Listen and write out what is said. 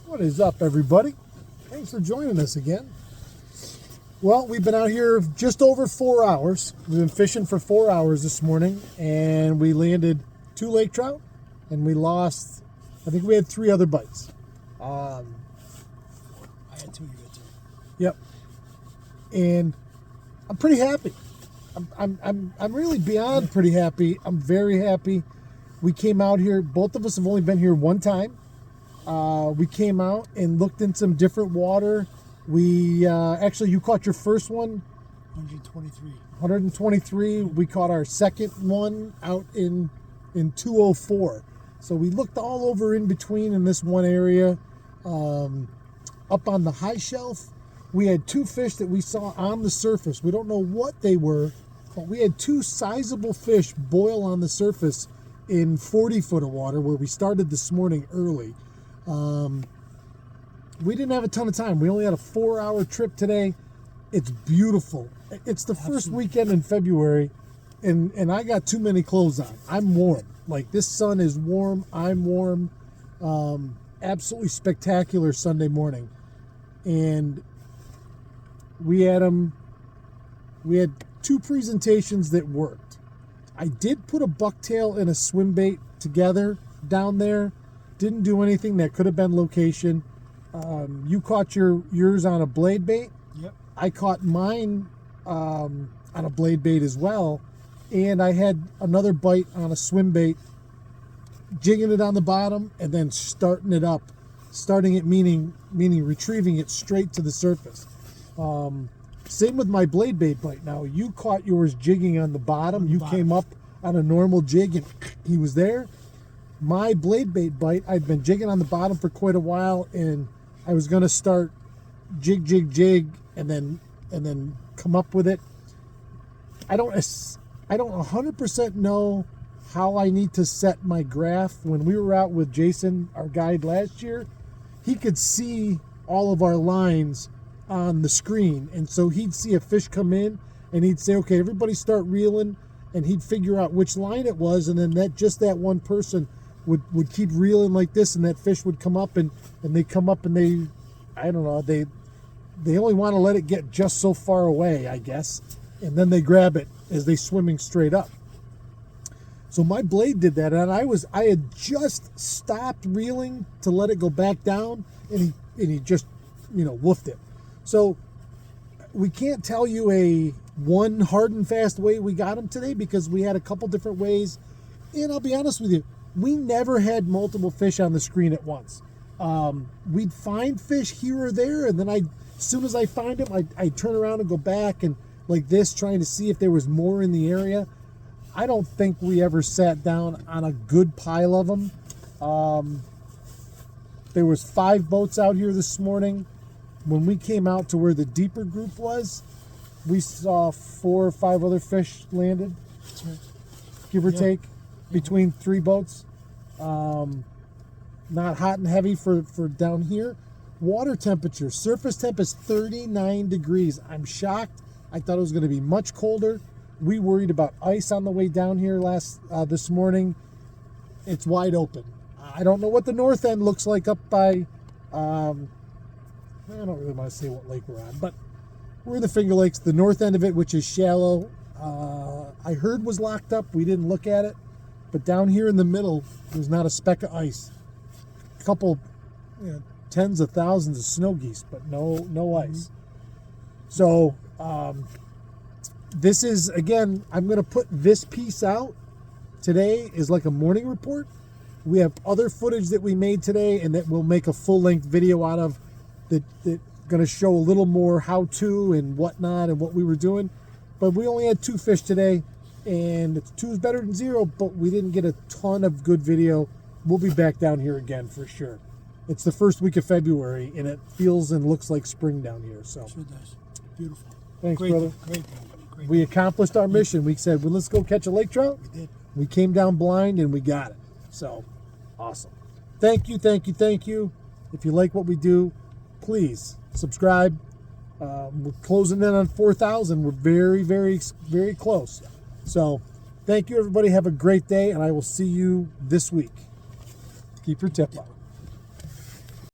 What is up, everybody? Thanks for joining us again. Well, we've been out here just over 4 hours. We've been fishing for 4 hours this morning, and we landed 2 lake trout, and we lost, I think we had 3 other bites. I had 2, you had 2. Yep. And I'm pretty happy. I'm really beyond pretty happy. I'm very happy. We came out here, both of us have only been here one time. We came out and looked in some different water. We actually, you caught your first one. 123. 123. We caught our second one out in 204. So we looked all over in between in this one area. Up on the high shelf, we had 2 fish that we saw on the surface. We don't know what they were, but we had 2 sizable fish boil on the surface in 40 foot of water where we started this morning early. We didn't have a ton of time. We only had a 4-hour trip today. It's beautiful. It's the first weekend in February, and I got too many clothes on. I'm warm. Like, this sun is warm. I'm warm. Absolutely spectacular Sunday morning. And we had 2 presentations that worked. I did put a bucktail and a swim bait together down there. Didn't do anything. That could have been location. You caught yours on a blade bait. Yep. I caught mine on a blade bait as well. And I had another bite on a swim bait, jigging it on the bottom and then starting it up. Starting it meaning retrieving it straight to the surface. Same with my blade bait bite. Now, you caught yours jigging on the bottom. You came up on a normal jig and he was there. My blade bait bite, I'd been jigging on the bottom for quite a while, and I was going to start jig, and then come up with it. I don't 100% know how I need to set my graph. When we were out with Jason, our guide last year, he could see all of our lines on the screen, and so he'd see a fish come in, and he'd say, okay, everybody start reeling, and he'd figure out which line it was, and then that one person would keep reeling like this, and that fish would come up, and they come up, and they only want to let it get just so far away, I guess, and then they grab it as they swimming straight up. So my blade did that, and I had just stopped reeling to let it go back down, and he just, woofed it. So we can't tell you a one hard and fast way we got him today, because we had a couple different ways, and I'll be honest with you, we never had multiple fish on the screen at once. We'd find fish here or there, and then as soon as I find them, I'd turn around and go back and like this, trying to see if there was more in the area. I don't think we ever sat down on a good pile of them. There was 5 boats out here this morning. When we came out to where the deeper group was, we saw 4 or 5 other fish landed, give or take, between 3 boats. Not hot and heavy for down here. Water temperature, surface temp is 39 degrees. I'm shocked. I thought it was going to be much colder. We worried about ice on the way down here this morning. It's wide open. I don't know what the north end looks like up by, I don't really want to say what lake we're on, but we're in the Finger Lakes, the north end of it, which is shallow. I heard was locked up. We didn't look at it. But down here in the middle, there's not a speck of ice. A couple, tens of thousands of snow geese, but no ice. So this is, again, I'm going to put this piece out today is like a morning report. We have other footage that we made today, and that we'll make a full-length video out of that going to show a little more how-to and whatnot and what we were doing. But we only had 2 fish today, and 2 is better than 0, but we didn't get a ton of good video. We'll be back down here again for sure. It's the first week of February, and it feels and looks like spring down here. So sure does. Beautiful. Thanks, brother. Great. We accomplished our mission. We said, well, let's go catch a lake trout. We did. We came down blind, and we got it. So, awesome. Thank you. If you like what we do, please subscribe. We're closing in on 4,000. We're very, very, very close. So, thank you, everybody. Have a great day, and I will see you this week. Keep your tip up.